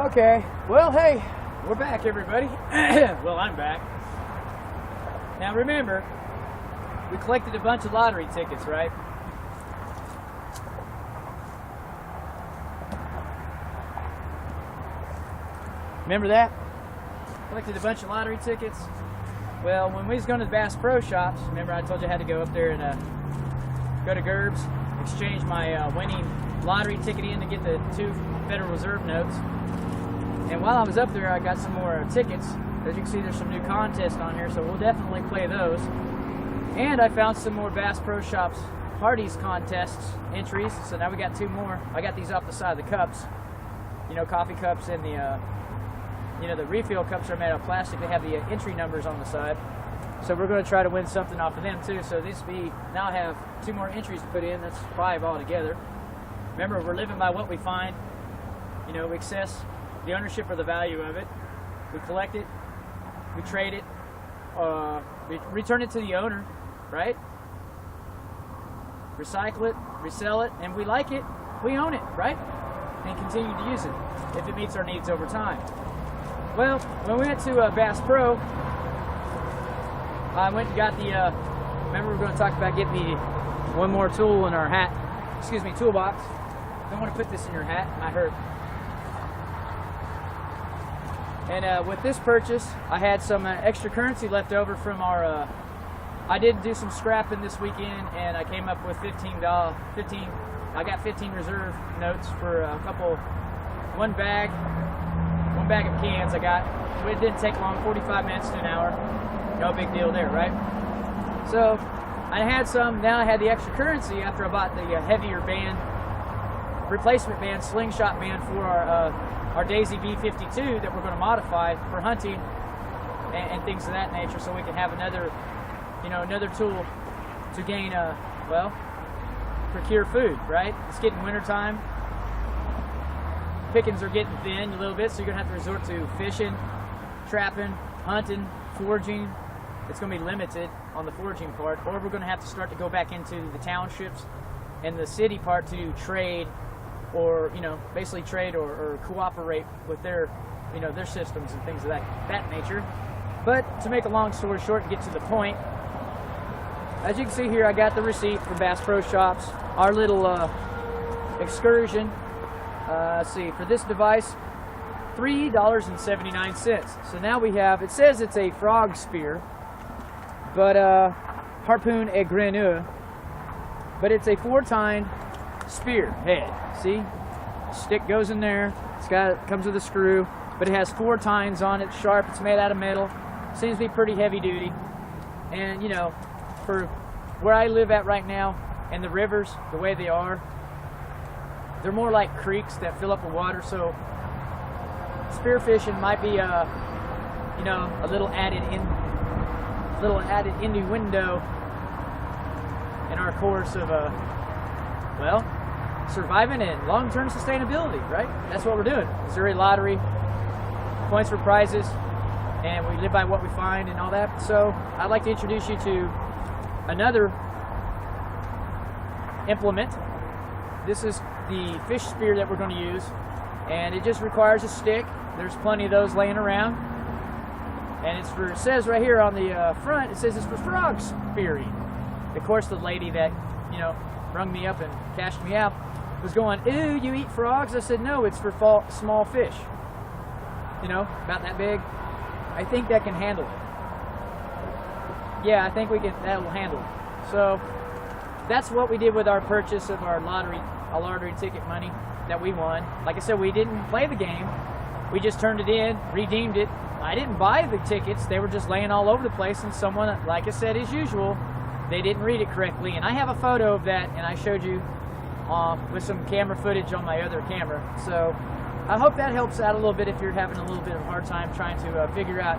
Okay, well, hey, we're back, everybody. Well, I'm back. Now, remember, we collected a bunch of lottery tickets, right? Remember that? Collected a bunch of lottery tickets. Well, when we was going to the Bass Pro Shops, remember I told you I had to go up there and go to Gerb's, exchange my winning lottery ticket in to get the 2 Federal Reserve notes. And while I was up there, I got some more tickets. As you can see, there's some new contests on here, so we'll definitely play those. And I found some more Bass Pro Shops Hardee's contests entries, so now we got 2 more. I got these off the side of the cups. You know, coffee cups and the the refill cups are made of plastic. They have the entry numbers on the side. So we're going to try to win something off of them too. So now I have 2 more entries to put in. That's 5 altogether. Remember, we're living by what we find. You know, we access the ownership or the value of it. We collect it. We trade it. We return it to the owner, right? Recycle it, resell it, and we like it. We own it, right? And continue to use it if it meets our needs over time. Well, when we went to Bass Pro, I went and got the, remember we were going to talk about getting the one more tool in our hat, toolbox. Don't want to put this in your hat, it might hurt. And with this purchase, I had some extra currency left over from our, I did do some scrapping this weekend, and I came up with I got 15 reserve notes for a couple, one bag of cans I got. It didn't take long, 45 minutes to an hour. No big deal there, right? So I had some, now I had the extra currency after I bought the heavier band, replacement band, slingshot band for our Daisy V52 that we're going to modify for hunting and things of that nature, so we can have another tool to gain, procure food, right? It's getting winter time. Pickings are getting thin a little bit, so you're going to have to resort to fishing, trapping, hunting, foraging. It's going to be limited on the foraging part, or we're going to have to start to go back into the townships and the city part to trade, or basically trade or cooperate with their their systems and things of that nature. But to make a long story short and get to the point, as you can see here, I got the receipt from Bass Pro Shops. Our little excursion. Let's see, for this device, $3.79. So now we have, it says it's a frog spear, but harpoon et grenouille, but it's a 4-tine spear head. See, stick goes in there. It comes with a screw, but it has 4 tines on it. Sharp. It's made out of metal. Seems to be pretty heavy duty. And for where I live at right now, and the rivers, the way they are, they're more like creeks that fill up with water. So spear fishing might be a little added innuendo in our course of surviving and long-term sustainability, right? That's what we're doing. Missouri Lottery, points for prizes, and we live by what we find and all that. So I'd like to introduce you to another implement. This is the fish spear that we're going to use, and it just requires a stick. There's plenty of those laying around, and it says right here on the front, it says it's for frog spearing. Of course, the lady that rung me up and cashed me out was going, "Ooh, you eat frogs?" I said, "No, it's for small fish. About that big. I think that can handle it." Yeah, I think that'll handle it. So that's what we did with our purchase of our lottery ticket money that we won. Like I said, we didn't play the game. We just turned it in, redeemed it. I didn't buy the tickets. They were just laying all over the place, and someone, like I said, as usual, they didn't read it correctly. And I have a photo of that, and I showed you with some camera footage on my other camera. So I hope that helps out a little bit if you're having a little bit of a hard time trying to figure out,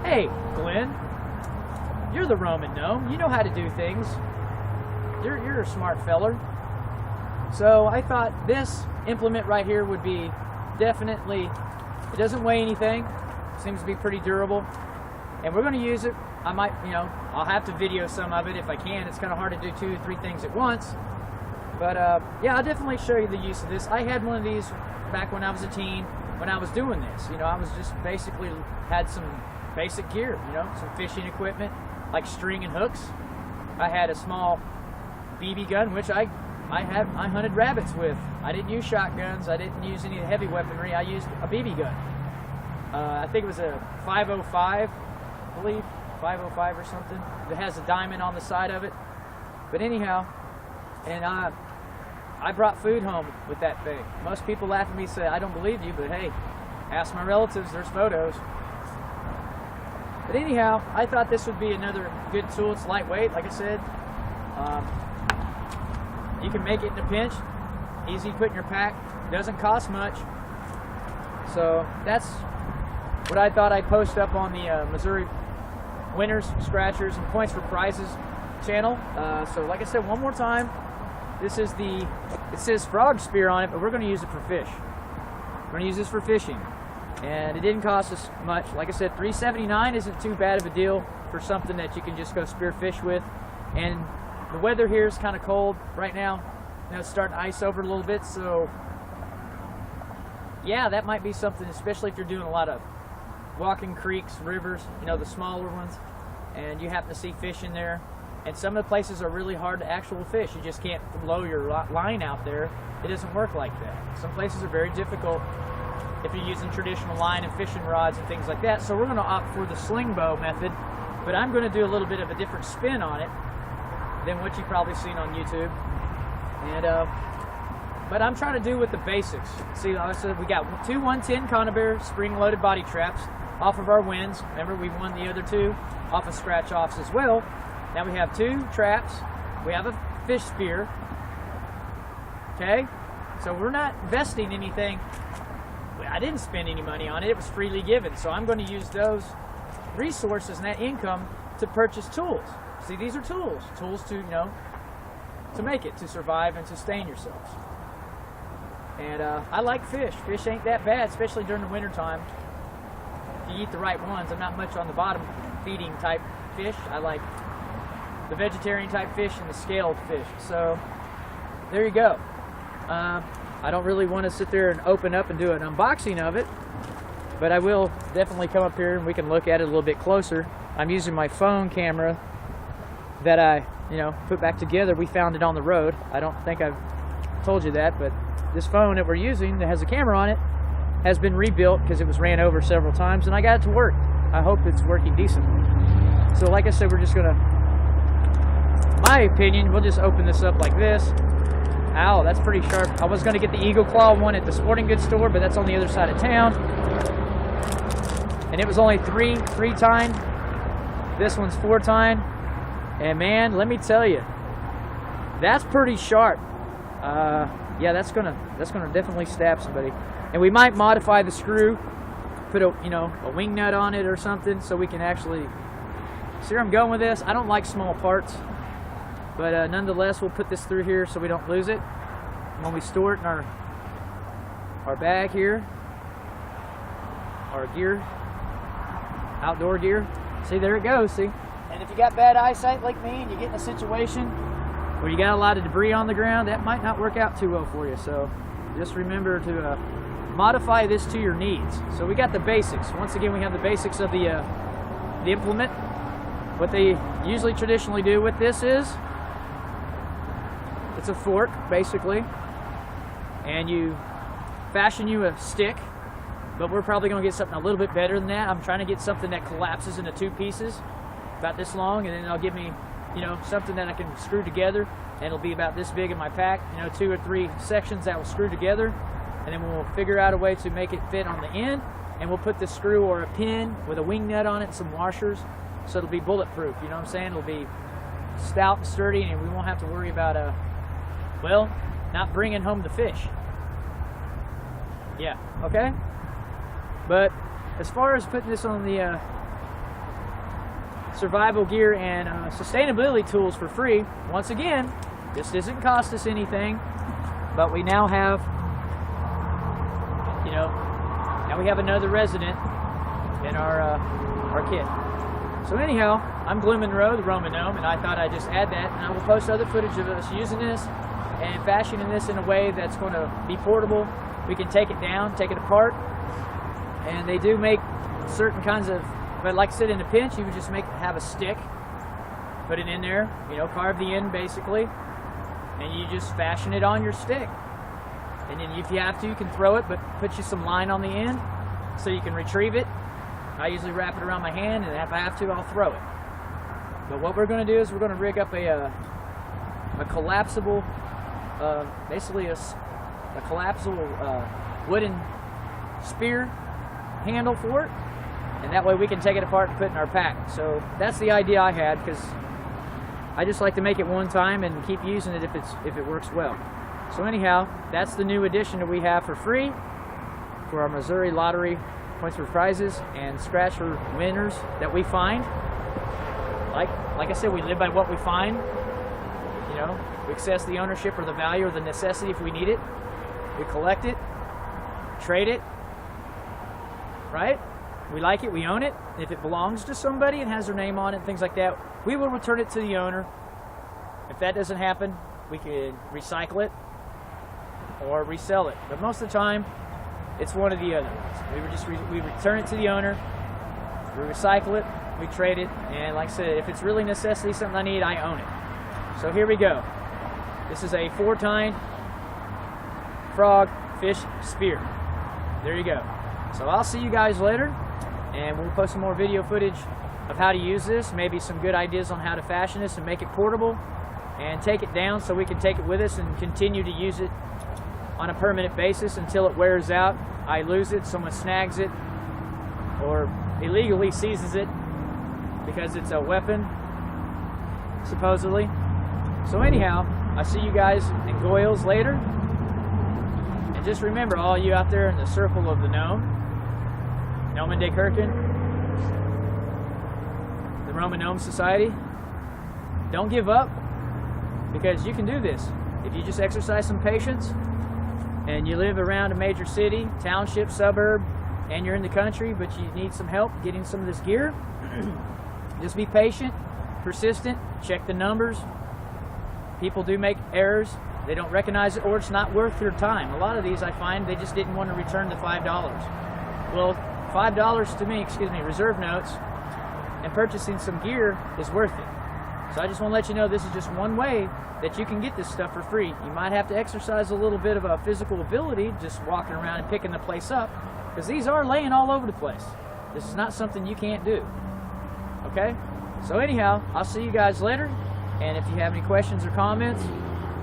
hey, Glenn, you're the Roman gnome. You know how to do things. You're a smart feller. So I thought this implement right here would be definitely, it doesn't weigh anything, seems to be pretty durable, and we're going to use it. I might, I'll have to video some of it if I can. It's kind of hard to do 2 or 3 things at once, but yeah, I'll definitely show you the use of this. I had one of these back when I was a teen. when I was doing this. You know, I was just basically had some basic gear, you know, some fishing equipment like string and hooks. I had a small BB gun, which I hunted rabbits with. I didn't use shotguns. I didn't use any heavy weaponry. I used a BB gun. I think it was a 505, I believe, 505 or something. That has a diamond on the side of it. But anyhow, and I brought food home with that thing. Most people laugh at me and say, I don't believe you, but hey, ask my relatives, there's photos. But anyhow, I thought this would be another good tool. It's lightweight, like I said. You can make it in a pinch. Easy to put in your pack. Doesn't cost much. So that's what I thought I'd post up on the Missouri Winners, Scratchers, and Points for Prizes channel. So like I said, one more time, this is it says frog spear on it, but we're going to use it for fish. We're going to use this for fishing. And it didn't cost us much. Like I said, $3.79 isn't too bad of a deal for something that you can just go spear fish with. And the weather here is kind of cold right now. You know, it's starting to ice over a little bit, so yeah, that might be something, especially if you're doing a lot of walking creeks, rivers, you know, the smaller ones, and you happen to see fish in there. And some of the places are really hard to actual fish. You just can't blow your line out there. It doesn't work like that. Some places are very difficult if you're using traditional line and fishing rods and things like that. So we're going to opt for the sling bow method, but I'm going to do a little bit of a different spin on it than what you've probably seen on YouTube. And but I'm trying to do with the basics. See, like I said, we got two 110 Conibear spring-loaded body traps off of our wins. Remember, we won the other two off of scratch-offs as well. Now we have two traps. We have a fish spear. Okay, so we're not investing anything. I didn't spend any money on it. It was freely given. So I'm going to use those resources and that income to purchase tools. See, these are tools. Tools to, you know, to make it, to survive and sustain yourselves. And I like fish. Fish ain't that bad, especially during the winter time. If you eat the right ones. I'm not much on the bottom feeding type fish. I like the vegetarian type fish and the scaled fish. So there you go. I don't really want to sit there and open up and do an unboxing of it, but I will definitely come up here and we can look at it a little bit closer. I'm using my phone camera that I, you know, put back together. We found it on the road. I don't think I've told you that, but this phone that we're using that has a camera on it has been rebuilt because it was ran over several times, and I got it to work. I hope it's working decently. So like I said, we're just gonna, my opinion, we'll just open this up like this. Ow, that's pretty sharp. I was gonna get the Eagle Claw one at the sporting goods store, but that's on the other side of town. And it was only three tine. This one's 4 tine. And man, let me tell you, that's pretty sharp. Yeah, that's gonna definitely stab somebody. And we might modify the screw, put a, you know, a wing nut on it or something, so we can actually see where I'm going with this. I don't like small parts, but nonetheless, we'll put this through here so we don't lose it when we store it in our bag here, our gear, outdoor gear. See, there it goes. See. And if you got bad eyesight like me and you get in a situation where you got a lot of debris on the ground, that might not work out too well for you. So just remember to modify this to your needs. So we got the basics. Once again, we have the basics of the implement. What they usually traditionally do with this is, it's a fork basically, and you fashion you a stick, but we're probably going to get something a little bit better than that. I'm trying to get something that collapses into 2 pieces about this long, and then it'll give me, you know, something that I can screw together, and it'll be about this big in my pack, you know, 2 or 3 sections that will screw together, and then we'll figure out a way to make it fit on the end, and we'll put the screw or a pin with a wing nut on it and some washers, so it'll be bulletproof. You know what I'm saying? It'll be stout and sturdy, and we won't have to worry about well, not bringing home the fish. Yeah, okay? But as far as putting this on the survival gear and sustainability tools for free, once again, this doesn't cost us anything, but we now have, you know, now we have another resident in our kit. So anyhow, I'm Gloom Monroe, the Roman Gnome, and I thought I'd just add that, and I will post other footage of us using this and fashioning this in a way that's going to be portable. We can take it down, take it apart, and they do make certain kinds of, but like I said, in a pinch, you would just have a stick, put it in there, you know, carve the end basically, and you just fashion it on your stick. And then if you have to, you can throw it, but put you some line on the end so you can retrieve it. I usually wrap it around my hand, and if I have to, I'll throw it. But what we're going to do is we're going to rig up a collapsible, basically a collapsible wooden spear handle for it, and that way we can take it apart and put it in our pack. So that's the idea I had, because I just like to make it one time and keep using it if it works well. So anyhow, that's the new addition that we have for free for our Missouri Lottery points for prizes and scratch for winners that we find. Like I said, we live by what we find. You know, we access the ownership or the value or the necessity if we need it. We collect it, trade it, right? We like it, we own it. If it belongs to somebody and has their name on it, things like that, we will return it to the owner. If that doesn't happen, we can recycle it or resell it. But most of the time, it's one or the other. We return it to the owner, we recycle it, we trade it, and like I said, if it's really necessity, something I need, I own it. So here we go. This is a 4-tine frog fish spear. There you go. So I'll see you guys later, and we'll post some more video footage of how to use this, maybe some good ideas on how to fashion this and make it portable, and take it down so we can take it with us and continue to use it on a permanent basis until it wears out. I lose it, someone snags it, or illegally seizes it because it's a weapon, supposedly. So anyhow, I'll see you guys in Goyles later. And just remember, all you out there in the circle of the gnome, Gnome de Kirken, the Roman Gnome Society, don't give up, because you can do this. If you just exercise some patience, and you live around a major city, township, suburb, and you're in the country, but you need some help getting some of this gear, just be patient, persistent, check the numbers. People do make errors. They don't recognize it, or it's not worth their time. A lot of these, I find, they just didn't want to return the $5. Well, $5 to me, reserve notes, and purchasing some gear is worth it. So I just want to let you know this is just one way that you can get this stuff for free. You might have to exercise a little bit of a physical ability, just walking around and picking the place up, because these are laying all over the place. This is not something you can't do. Okay? So anyhow, I'll see you guys later, and if you have any questions or comments,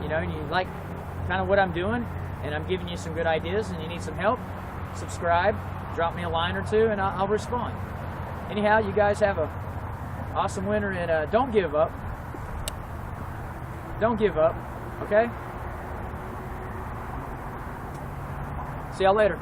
you know, and you like kind of what I'm doing, and I'm giving you some good ideas, and you need some help, subscribe, drop me a line or two, and I'll respond. Anyhow, you guys have a awesome winter, and don't give up. Don't give up, okay? See y'all later.